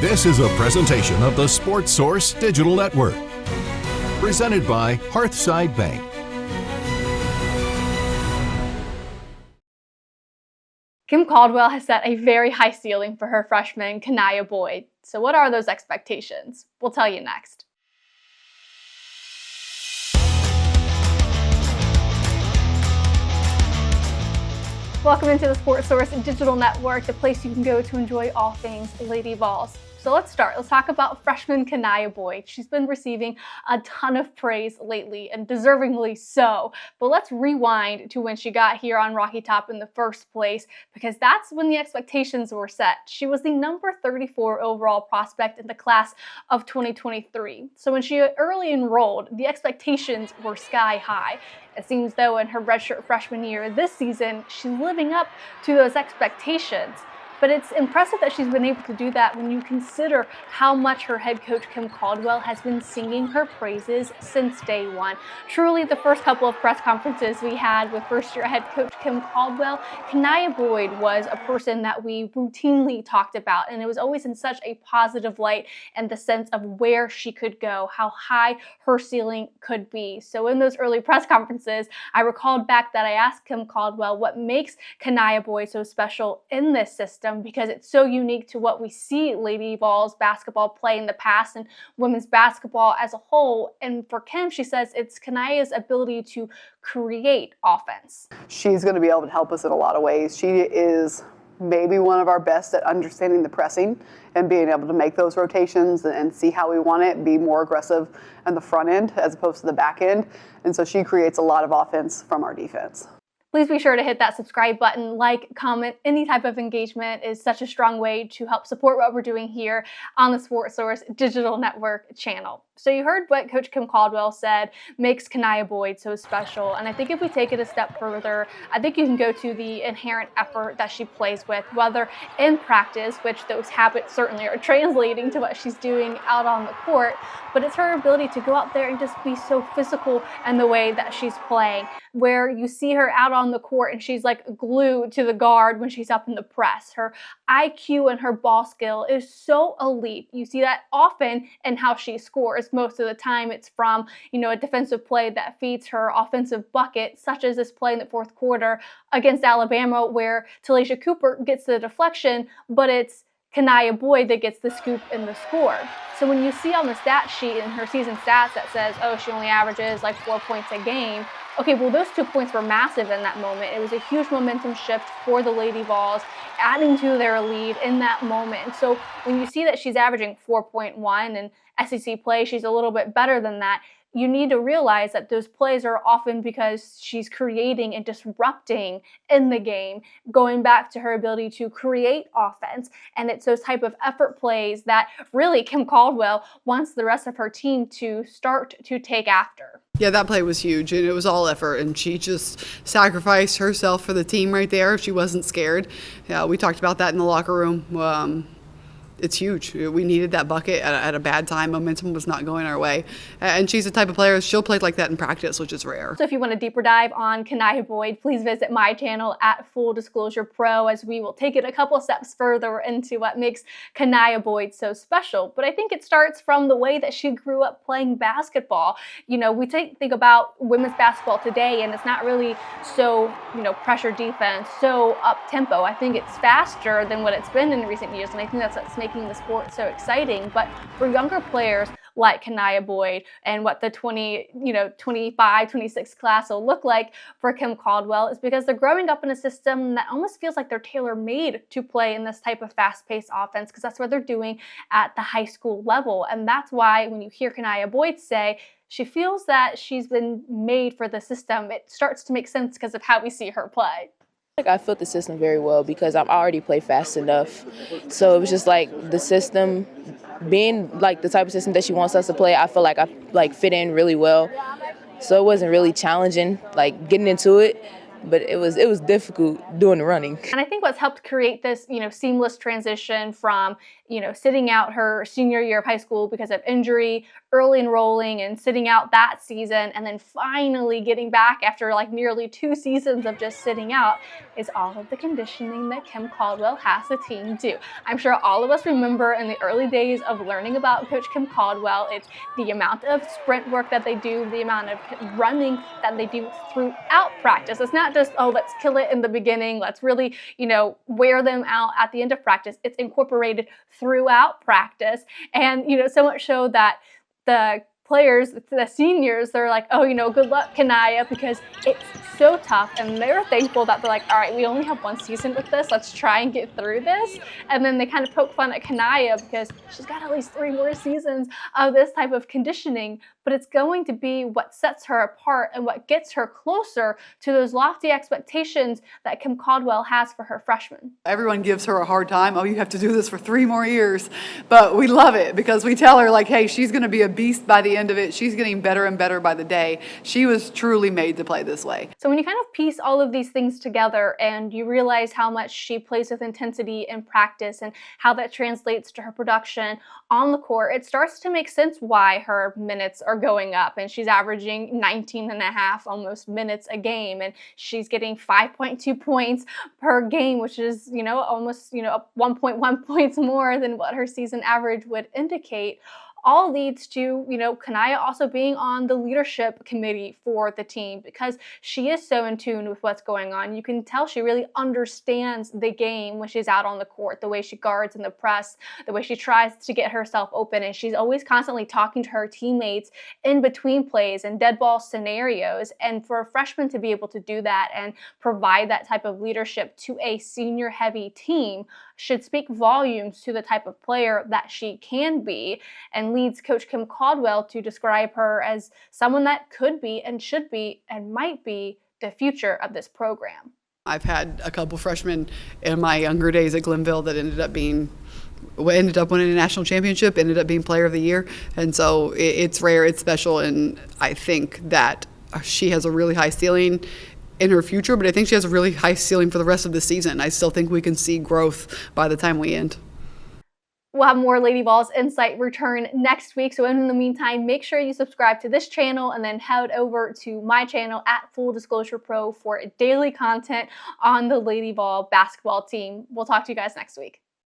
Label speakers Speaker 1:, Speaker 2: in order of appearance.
Speaker 1: This is a presentation of the Sports Source Digital Network, presented by Hearthside Bank.
Speaker 2: Kim Caldwell has set a very high ceiling for her freshman, Kaniya Boyd. So what are those expectations? We'll tell you next. Welcome into the Sports Source Digital Network, the place you can go to enjoy all things Lady Vols. So let's start. Let's talk about freshman Kaniya Boyd. She's been receiving a ton of praise lately, and deservingly so. But let's rewind to when she got here on Rocky Top in the first place, because that's when the expectations were set. She was the number 34 overall prospect in the class of 2023. So when she early enrolled, the expectations were sky high. It seems though in her redshirt freshman year this season, she's living up to those expectations. But it's impressive that she's been able to do that when you consider how much her head coach, Kim Caldwell, has been singing her praises since day one. Truly, the first couple of press conferences we had with first-year head coach Kim Caldwell, Kaniya Boyd was a person that we routinely talked about, and it was always in such a positive light and the sense of where she could go, how high her ceiling could be. So in those early press conferences, I recalled back that I asked Kim Caldwell what makes Kaniya Boyd so special in this system, because it's so unique to what we see Lady Vols basketball play in the past and women's basketball as a whole. And for Kim, she says it's Kaniya's ability to create offense.
Speaker 3: She's going to be able to help us in a lot of ways. She is maybe one of our best at understanding the pressing and being able to make those rotations and see how we want it, be more aggressive on the front end as opposed to the back end. And so she creates a lot of offense from our defense.
Speaker 2: Please be sure to hit that subscribe button, like, comment. Any type of engagement is such a strong way to help support what we're doing here on the Sports Source Digital Network channel. So you heard what Coach Kim Caldwell said makes Kaniya Boyd so special. And I think if we take it a step further, I think you can go to the inherent effort that she plays with, whether in practice, which those habits certainly are translating to what she's doing out on the court, but it's her ability to go out there and just be so physical in the way that she's playing, where you see her out on the court and she's like glued to the guard when she's up in the press. Her IQ and her ball skill is so elite. You see that often in how she scores. Most of the time it's from, a defensive play that feeds her offensive bucket, such as this play in the fourth quarter against Alabama where Talaysia Cooper gets the deflection, but it's Kaniya Boyd that gets the scoop and the score. So when you see on the stat sheet in her season stats that says, oh, she only averages like 4 points a game, okay, well, those 2 points were massive in that moment. It was a huge momentum shift for the Lady Vols, adding to their lead in that moment. And so when you see that she's averaging 4.1 and SEC play, she's a little bit better than that, you need to realize that those plays are often because she's creating and disrupting in the game, going back to her ability to create offense. And it's those type of effort plays that really Kim Caldwell wants the rest of her team to start to take after.
Speaker 4: Yeah, that play was huge, and it was all effort, and she just sacrificed herself for the team right there. She wasn't scared. Yeah, we talked about that in the locker room. It's huge. We needed that bucket at a bad time. Momentum was not going our way. And she's the type of player, she'll play like that in practice, which is rare.
Speaker 2: So if you want a deeper dive on Kaniya Boyd, please visit my channel at Full Disclosure Pro, as we will take it a couple steps further into what makes Kaniya Boyd so special. But I think it starts from the way that she grew up playing basketball. We think about women's basketball today, and it's not really so, pressure defense, so up-tempo. I think it's faster than what it's been in recent years, and I think that's what's making the sport so exciting. But for younger players like Kaniya Boyd and what the 25, 26 class will look like for Kim Caldwell is because they're growing up in a system that almost feels like they're tailor-made to play in this type of fast-paced offense, because that's what they're doing at the high school level. And that's why when you hear Kaniya Boyd say she feels that she's been made for the system, it starts to make sense because of how we see her play.
Speaker 5: I fit the system very well because I already play fast enough. So it was just like the system being like the type of system that she wants us to play. I feel like I fit in really well. So it wasn't really challenging, like getting into it. but it was difficult doing the running.
Speaker 2: And I think what's helped create this, seamless transition from, sitting out her senior year of high school because of injury early enrolling and sitting out that season and then finally getting back after like nearly 2 seasons of just sitting out is all of the conditioning that Kim Caldwell has the team do. I'm sure all of us remember in the early days of learning about Coach Kim Caldwell, it's the amount of sprint work that they do, the amount of running that they do throughout practice. It's not just, oh, let's kill it in the beginning, let's really, wear them out at the end of practice. It's incorporated throughout practice. And, so much so that the players, the seniors, they're like, oh, good luck, Kaniya, because it's so tough. And they're thankful that they're like, all right, we only have 1 season with this. Let's try and get through this. And then they kind of poke fun at Kaniya because she's got at least 3 more seasons of this type of conditioning. But it's going to be what sets her apart and what gets her closer to those lofty expectations that Kim Caldwell has for her freshmen.
Speaker 4: Everyone gives her a hard time. Oh, you have to do this for 3 more years. But we love it because we tell her, like, hey, she's going to be a beast by the end of it. She's getting better and better by the day. She was truly made to play this way.
Speaker 2: So when you kind of piece all of these things together and you realize how much she plays with intensity in practice and how that translates to her production on the court, it starts to make sense why her minutes are going up, and she's averaging 19 and a half almost minutes a game, and she's getting 5.2 points per game, which is, almost, 1.1 points more than what her season average would indicate. All leads to, Kaniya also being on the leadership committee for the team because she is so in tune with what's going on. You can tell she really understands the game when she's out on the court, the way she guards in the press, the way she tries to get herself open, and she's always constantly talking to her teammates in between plays and dead ball scenarios. And for a freshman to be able to do that and provide that type of leadership to a senior-heavy team should speak volumes to the type of player that she can be, and leads Coach Kim Caldwell to describe her as someone that could be and should be and might be the future of this program.
Speaker 4: I've had a couple freshmen in my younger days at Glenville that ended up winning a national championship, ended up being player of the year. And so it's rare, it's special, and I think that she has a really high ceiling in her future, but I think she has a really high ceiling for the rest of the season. I still think we can see growth by the time we end.
Speaker 2: We'll have more Lady Vols Insight return next week. So in the meantime, make sure you subscribe to this channel and then head over to my channel at Full Disclosure Pro for daily content on the Lady Vol basketball team. We'll talk to you guys next week.